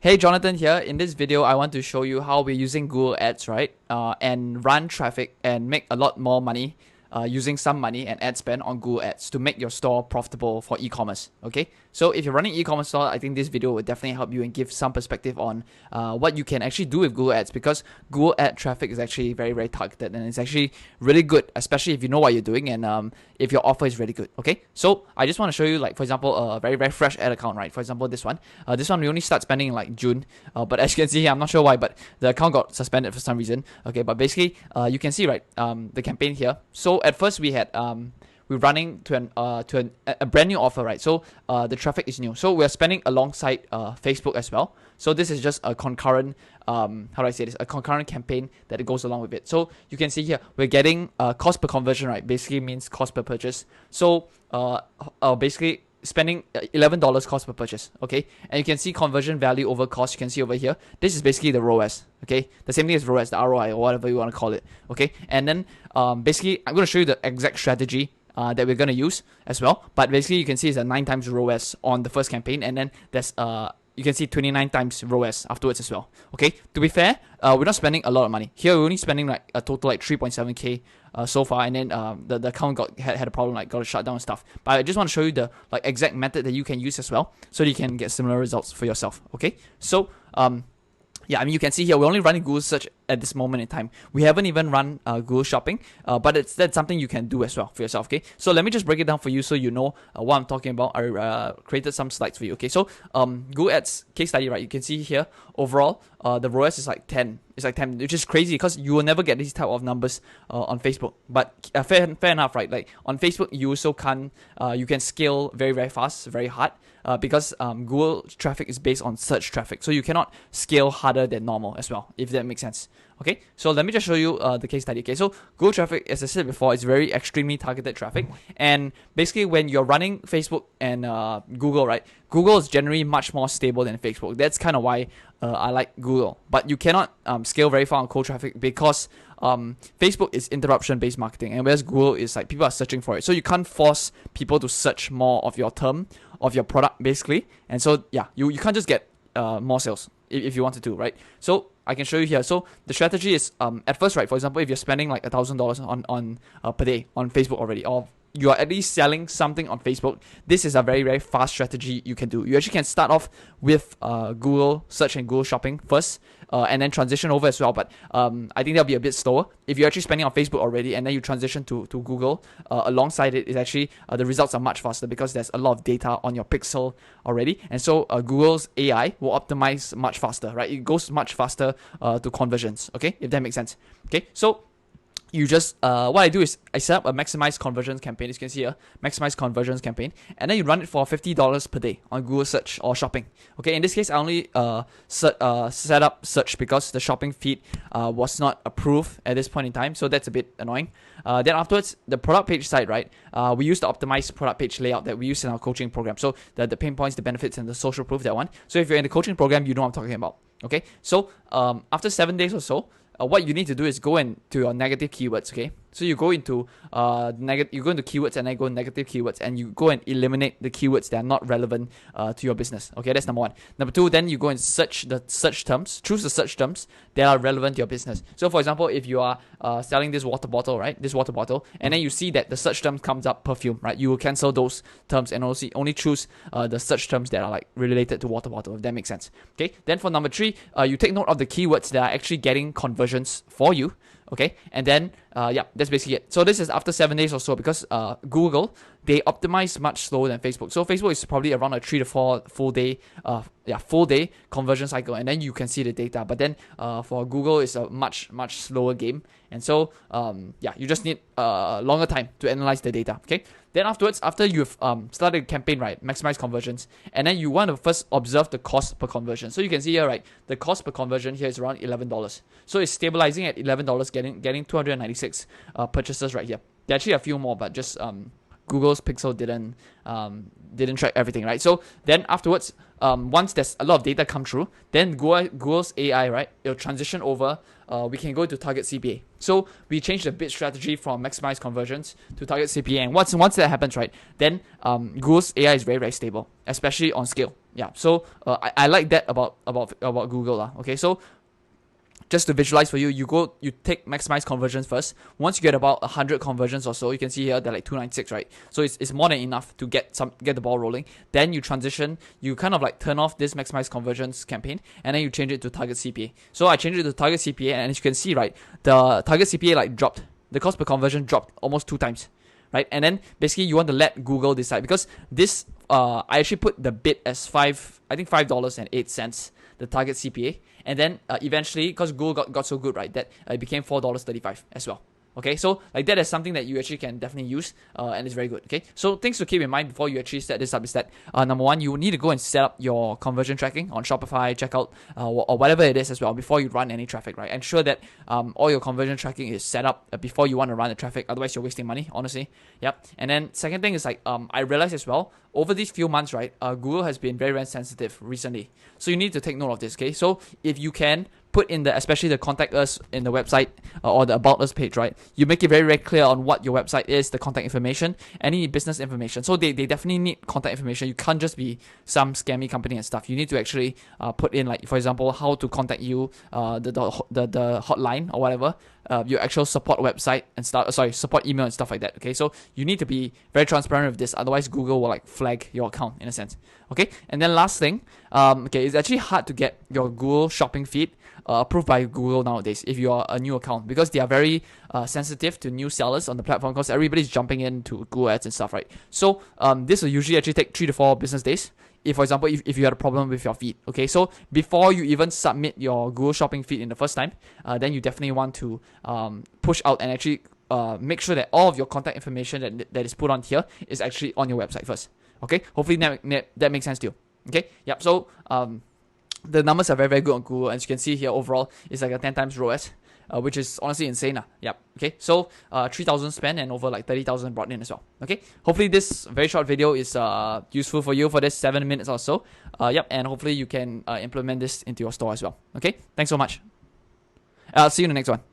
Hey, Jonathan here. In this video, I want to show you how we're using Google Ads, right? And run traffic and make a lot more money using some money and ad spend on Google Ads to make your store profitable for e-commerce, okay? So if you're running e-commerce store, I think this video will definitely help you and give some perspective on what you can actually do with Google Ads, because Google Ad traffic is actually very, very targeted and it's actually really good, especially if you know what you're doing and if your offer is really good, okay? So I just want to show you, like, for example, a very, very fresh ad account, right? For example, this one. This one we only start spending in like June, but as you can see here, I'm not sure why, but the account got suspended for some reason, okay? But basically, you can see, right, the campaign here. So at first we had we're running to a brand new offer, right? So the traffic is new, so we're spending alongside Facebook as well. So this is just a concurrent how do I say this, a concurrent campaign that goes along with it. So you can see here we're getting cost per conversion, right? Basically means cost per purchase. So basically spending $11 cost per purchase, okay? And you can see conversion value over cost. You can see over here, this is basically the ROAS, okay? The same thing as ROAS, the ROI, or whatever you want to call it, okay? And then basically I'm going to show you the exact strategy that we're going to use as well. But basically you can see it's a 9 times ROAS on the first campaign, and then there's you can see 29 times ROAS afterwards as well, okay? To be fair, we're not spending a lot of money here. We're only spending like a total like 3.7k so far, and then the account had a problem, like got shut down and stuff. But I just want to show you the like exact method that you can use as well, so you can get similar results for yourself, okay? So yeah, I mean, you can see here we're only running Google search at this moment in time. We haven't even run Google Shopping, but that's something you can do as well for yourself, okay? So let me just break it down for you so you know what I'm talking about. I created some slides for you, okay? So Google Ads case study, right? You can see here overall the ROAS is like 10. It's like 10, which is crazy because you will never get these type of numbers on Facebook. But fair enough, right? Like on Facebook, you also can't you can scale very, very fast, very hard. Because Google traffic is based on search traffic, so you cannot scale harder than normal as well, if that makes sense. Okay, so let me just show you the case study. Okay, so Google traffic, as I said before, is very extremely targeted traffic, and basically when you're running Facebook and Google, right, Google is generally much more stable than Facebook. That's kind of why I like Google, but you cannot scale very far on cold traffic because Facebook is interruption-based marketing, and whereas Google is like people are searching for it, so you can't force people to search more of your term of your product basically, and so yeah, you can't just get more sales if you wanted to, right? So I can show you here. So the strategy is at first, right, for example, if you're spending like $1,000 on per day on Facebook already, or you are at least selling something on Facebook, this is a very, very fast strategy you can do. You actually can start off with Google search and Google shopping first, and then transition over as well. But I think that'll be a bit slower. If you're actually spending on Facebook already and then you transition to Google alongside it, is actually the results are much faster because there's a lot of data on your pixel already. And so Google's AI will optimize much faster, right? It goes much faster to conversions, okay? If that makes sense. Okay, so you just what I do is I set up a maximize conversions campaign. As you can see here, maximize conversions campaign, and then you run it for $50 per day on Google search or shopping. Okay, in this case I only set up search because the shopping feed was not approved at this point in time, so that's a bit annoying. Then afterwards, the product page side, right, we use the optimized product page layout that we use in our coaching program. So the pain points, the benefits, and the social proof, that one. So if you're in the coaching program, you know what I'm talking about. Okay, so after 7 days or so, what you need to do is go into your negative keywords, okay? So you go into you go into keywords and then go negative keywords, and you go and eliminate the keywords that are not relevant to your business. Okay, that's number one. Number two, then you go and search the search terms, choose the search terms that are relevant to your business. So for example, if you are selling this water bottle, right? This water bottle, and then you see that the search term comes up perfume, right? You will cancel those terms and only choose the search terms that are like related to water bottle, if that makes sense. Okay, then for number three, you take note of the keywords that are actually getting conversions for you. Okay, and then yeah, that's basically it. So this is after 7 days or so, because Google, they optimize much slower than Facebook. So Facebook is probably around a 3 to 4 full day conversion cycle, and then you can see the data. But then for Google, it's a much slower game, and so yeah, you just need longer time to analyze the data. Okay, then afterwards, after you've started a campaign, right, maximize conversions, and then you want to first observe the cost per conversion. So you can see here, right, the cost per conversion here is around $11. So it's stabilizing at $11, getting 296 purchases right here. There are actually a few more, but just Google's pixel didn't track everything, right? So then afterwards, once there's a lot of data come through, then Google's AI, right, it'll transition over. We can go to target CPA. So we change the bid strategy from maximize conversions to target CPA, and once that happens, right, then Google's AI is very, very stable, especially on scale. Yeah. So I like that about Google. Okay. So just to visualize for you, you take maximize conversions first. Once you get about 100 conversions or so, you can see here they're like 296, right? So it's more than enough to get the ball rolling. Then you transition, you kind of like turn off this maximize conversions campaign, and then you change it to target CPA. So I changed it to target CPA, and as you can see, right, the target CPA like dropped. The cost per conversion dropped almost 2 times, right? And then basically you want to let Google decide, because this I actually put the bid as $5.08, the target CPA. And then eventually, because Google got so good, right, that it became $4.35 as well. Okay, so like that is something that you actually can definitely use, and it's very good. Okay, so things to keep in mind before you actually set this up is that number one, you need to go and set up your conversion tracking on Shopify, checkout, or whatever it is as well before you run any traffic, right? Ensure that all your conversion tracking is set up before you want to run the traffic. Otherwise, you're wasting money, honestly. Yep. And then second thing is like I realized as well over these few months, right, Google has been very, very sensitive recently. So you need to take note of this. Okay, so if you can put in especially the contact us in the website or the about us page, right? You make it very, very clear on what your website is, the contact information, any business information. So they definitely need contact information. You can't just be some scammy company and stuff. You need to actually put in, like, for example, how to contact you, the hotline or whatever, your actual support website and support email and stuff like that. Okay, so you need to be very transparent with this. Otherwise, Google will like flag your account in a sense. Okay, and then last thing, it's actually hard to get your Google shopping feed approved by Google nowadays if you are a new account, because they are very sensitive to new sellers on the platform, because everybody's jumping into Google Ads and stuff, right? So this will usually actually take 3 to 4 business days. If, for example, if you had a problem with your feed, okay, so before you even submit your Google shopping feed in the first time, then you definitely want to push out and actually make sure that all of your contact information that is put on here is actually on your website first. Okay, hopefully that makes sense to you. Okay, yep. So the numbers are very, very good on Google. As you can see here, overall, it's like a 10 times ROAS, which is honestly insane. Yep. Okay, so 3,000 spent and over like 30,000 brought in as well. Okay, hopefully this very short video is useful for you for this 7 minutes or so. Yep, and hopefully you can implement this into your store as well. Okay, thanks so much. I'll see you in the next one.